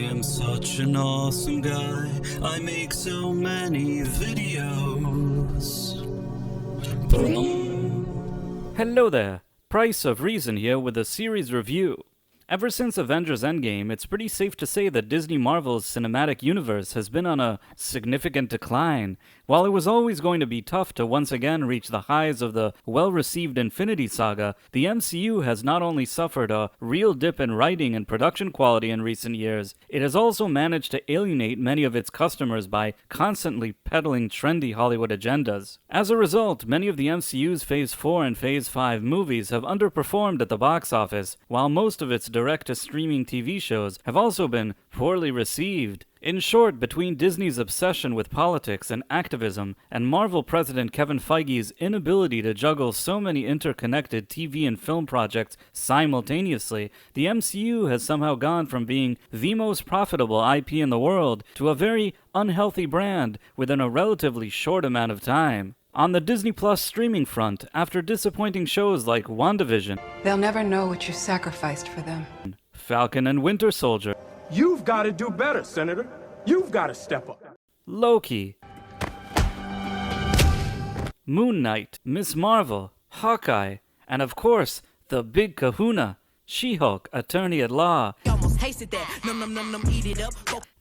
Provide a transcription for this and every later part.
am such an awesome guy. I make so many videos. Boom. Hello there, Price of Reason here with a series review. Ever since Avengers Endgame, it's pretty safe to say that Disney Marvel's cinematic universe has been on a significant decline. While it was always going to be tough to once again reach the highs of the well-received Infinity Saga, the MCU has not only suffered a real dip in writing and production quality in recent years, it has also managed to alienate many of its customers by constantly peddling trendy Hollywood agendas. As a result, many of the MCU's Phase 4 and Phase 5 movies have underperformed at the box office, while most of its direct-to-streaming TV shows have also been poorly received. In short, between Disney's obsession with politics and activism and Marvel president Kevin Feige's inability to juggle so many interconnected TV and film projects simultaneously, the MCU has somehow gone from being the most profitable IP in the world to a very unhealthy brand within a relatively short amount of time. On the Disney Plus streaming front, after disappointing shows like WandaVision, They'll never know what you sacrificed for them. Falcon and Winter Soldier, You've got to do better, Senator. You've got to step up. Loki, Moon Knight, Miss Marvel, Hawkeye, and of course, the big kahuna, She-Hulk, Attorney at Law.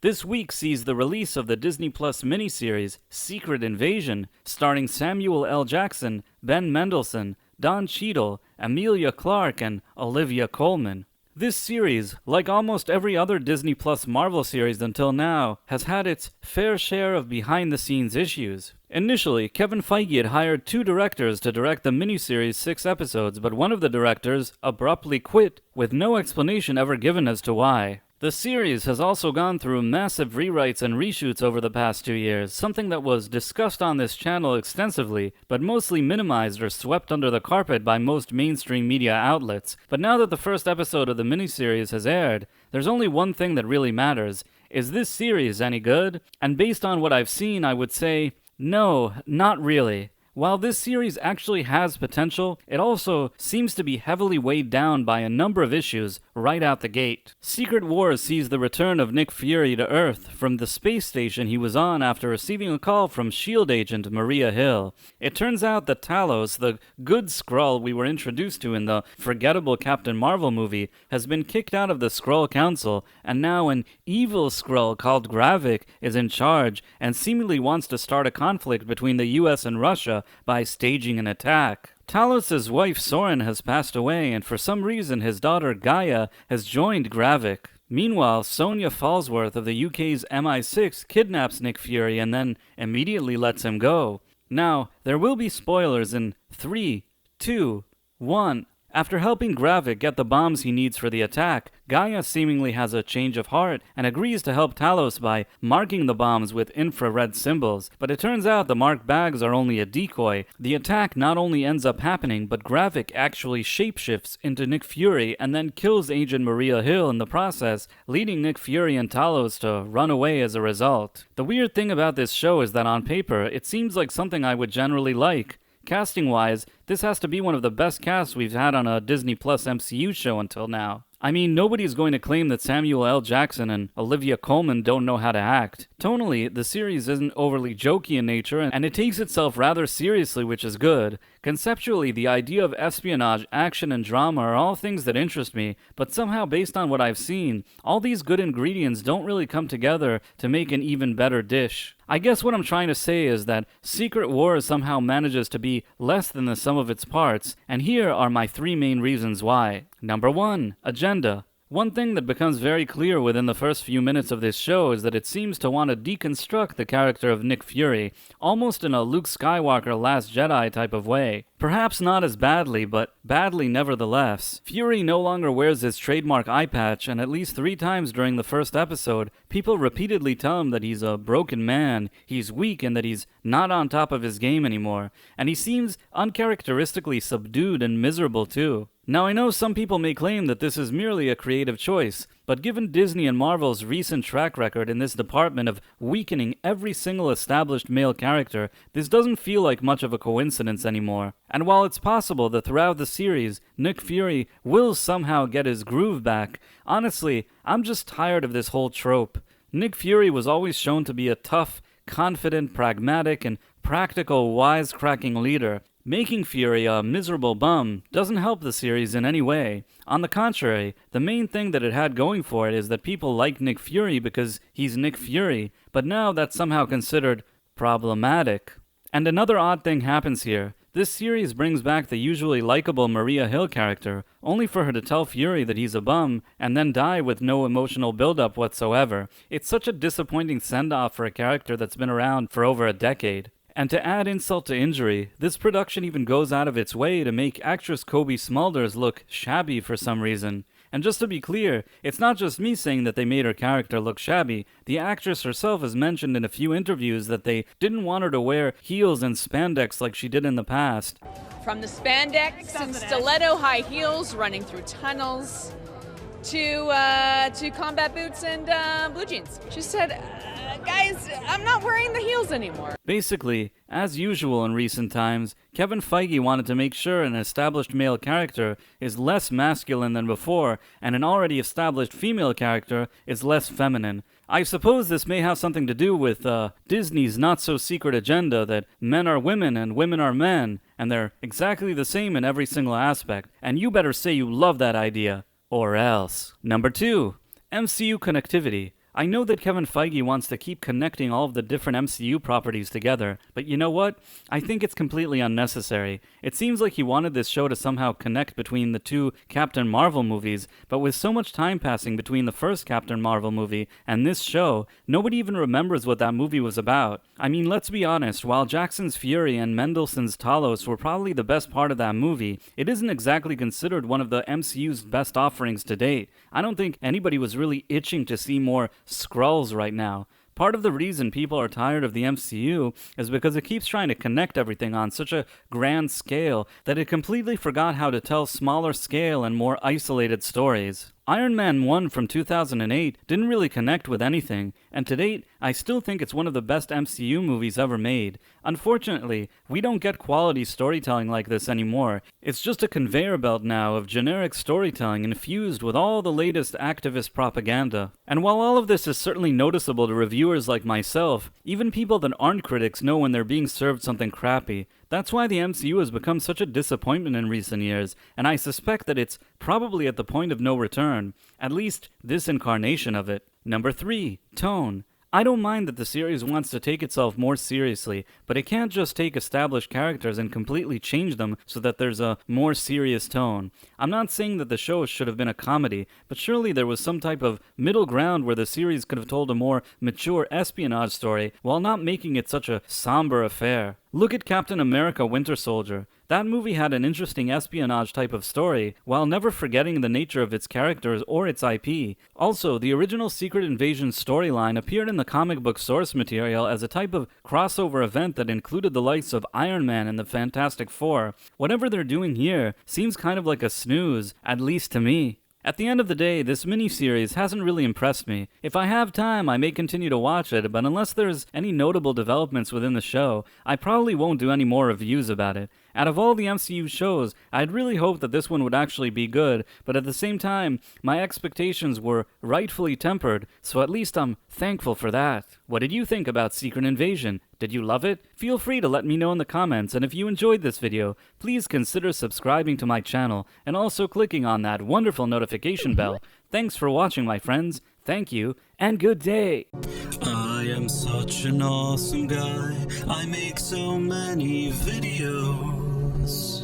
This week sees the release of the Disney Plus miniseries Secret Invasion, starring Samuel L. Jackson, Ben Mendelsohn, Don Cheadle, Emilia Clarke, and Olivia Colman. This series, like almost every other Disney Plus Marvel series until now, has had its fair share of behind-the-scenes issues. Initially, Kevin Feige had hired 2 directors to direct the miniseries' 6 episodes, but one of the directors abruptly quit, with no explanation ever given as to why. The series has also gone through massive rewrites and reshoots over the past 2 years, something that was discussed on this channel extensively, but mostly minimized or swept under the carpet by most mainstream media outlets. But now that the first episode of the miniseries has aired, there's only one thing that really matters. Is this series any good? And based on what I've seen, I would say, no, not really. While this series actually has potential, it also seems to be heavily weighed down by a number of issues right out the gate. Secret Wars sees the return of Nick Fury to Earth from the space station he was on after receiving a call from S.H.I.E.L.D. agent Maria Hill. It turns out that Talos, the good Skrull we were introduced to in the forgettable Captain Marvel movie, has been kicked out of the Skrull Council, and now an evil Skrull called Gravik is in charge and seemingly wants to start a conflict between the US and Russia by staging an attack. Talos' wife Soren has passed away, and for some reason his daughter Gaia has joined Gravik. Meanwhile, Sonia Falsworth of the UK's MI6 kidnaps Nick Fury and then immediately lets him go. Now, there will be spoilers in 3, 2, 1. After helping Gravik get the bombs he needs for the attack, Gaia seemingly has a change of heart and agrees to help Talos by marking the bombs with infrared symbols. But it turns out the marked bags are only a decoy. The attack not only ends up happening, but Gravik actually shapeshifts into Nick Fury and then kills Agent Maria Hill in the process, leading Nick Fury and Talos to run away as a result. The weird thing about this show is that on paper, it seems like something I would generally like. Casting-wise, this has to be one of the best casts we've had on a Disney Plus MCU show until now. I mean, nobody's going to claim that Samuel L. Jackson and Olivia Colman don't know how to act. Tonally, the series isn't overly jokey in nature, and it takes itself rather seriously, which is good. Conceptually, the idea of espionage, action, and drama are all things that interest me, but somehow based on what I've seen, all these good ingredients don't really come together to make an even better dish. I guess what I'm trying to say is that Secret Wars somehow manages to be less than the sum of its parts, and here are my 3 main reasons why. Number 1, agenda. One thing that becomes very clear within the first few minutes of this show is that it seems to want to deconstruct the character of Nick Fury, almost in a Luke Skywalker Last Jedi type of way. Perhaps not as badly, but badly nevertheless. Fury no longer wears his trademark eye patch, and at least 3 times during the first episode, people repeatedly tell him that he's a broken man, he's weak, and that he's not on top of his game anymore. And he seems uncharacteristically subdued and miserable too. Now I know some people may claim that this is merely a creative choice, but given Disney and Marvel's recent track record in this department of weakening every single established male character, this doesn't feel like much of a coincidence anymore. And while it's possible that throughout the series, Nick Fury will somehow get his groove back, honestly, I'm just tired of this whole trope. Nick Fury was always shown to be a tough, confident, pragmatic, and practical, wisecracking leader. Making Fury a miserable bum doesn't help the series in any way. On the contrary, the main thing that it had going for it is that people like Nick Fury because he's Nick Fury, but now that's somehow considered problematic. And another odd thing happens here. This series brings back the usually likable Maria Hill character, only for her to tell Fury that he's a bum, and then die with no emotional build-up whatsoever. It's such a disappointing send-off for a character that's been around for over a decade. And to add insult to injury, this production even goes out of its way to make actress Kobe Smulders look shabby for some reason. And just to be clear, it's not just me saying that they made her character look shabby. The actress herself has mentioned in a few interviews that they didn't want her to wear heels and spandex like she did in the past. From the spandex and stiletto high heels running through tunnels to combat boots and blue jeans. She said, guys, I'm not wearing the heels anymore. Basically, as usual in recent times, Kevin Feige wanted to make sure an established male character is less masculine than before, and an already established female character is less feminine. I suppose this may have something to do with Disney's not-so-secret agenda that men are women and women are men, and they're exactly the same in every single aspect, and you better say you love that idea, or else. Number 2, MCU connectivity. I know that Kevin Feige wants to keep connecting all of the different MCU properties together, but you know what? I think it's completely unnecessary. It seems like he wanted this show to somehow connect between the two Captain Marvel movies, but with so much time passing between the first Captain Marvel movie and this show, nobody even remembers what that movie was about. I mean, let's be honest, while Jackson's Fury and Mendelsohn's Talos were probably the best part of that movie, it isn't exactly considered one of the MCU's best offerings to date. I don't think anybody was really itching to see more Skrulls right now. Part of the reason people are tired of the MCU is because it keeps trying to connect everything on such a grand scale that it completely forgot how to tell smaller scale and more isolated stories. Iron Man 1 from 2008 didn't really connect with anything, and to date, I still think it's one of the best MCU movies ever made. Unfortunately, we don't get quality storytelling like this anymore. It's just a conveyor belt now of generic storytelling infused with all the latest activist propaganda. And while all of this is certainly noticeable to reviewers like myself, even people that aren't critics know when they're being served something crappy. That's why the MCU has become such a disappointment in recent years, and I suspect that it's probably at the point of no return, at least this incarnation of it. Number 3, tone. I don't mind that the series wants to take itself more seriously, but it can't just take established characters and completely change them so that there's a more serious tone. I'm not saying that the show should have been a comedy, but surely there was some type of middle ground where the series could have told a more mature espionage story while not making it such a somber affair. Look at Captain America Winter Soldier. That movie had an interesting espionage type of story, while never forgetting the nature of its characters or its IP. Also, the original Secret Invasion storyline appeared in the comic book source material as a type of crossover event that included the likes of Iron Man and the Fantastic Four. Whatever they're doing here seems kind of like a snooze, at least to me. At the end of the day, this miniseries hasn't really impressed me. If I have time, I may continue to watch it, but unless there's any notable developments within the show, I probably won't do any more reviews about it. Out of all the MCU shows, I'd really hoped that this one would actually be good, but at the same time, my expectations were rightfully tempered, so at least I'm thankful for that. What did you think about Secret Invasion? Did you love it? Feel free to let me know in the comments, and if you enjoyed this video, please consider subscribing to my channel, and also clicking on that wonderful notification bell. Thanks for watching, my friends. Thank you, and good day! I am such an awesome guy. I make so many videos.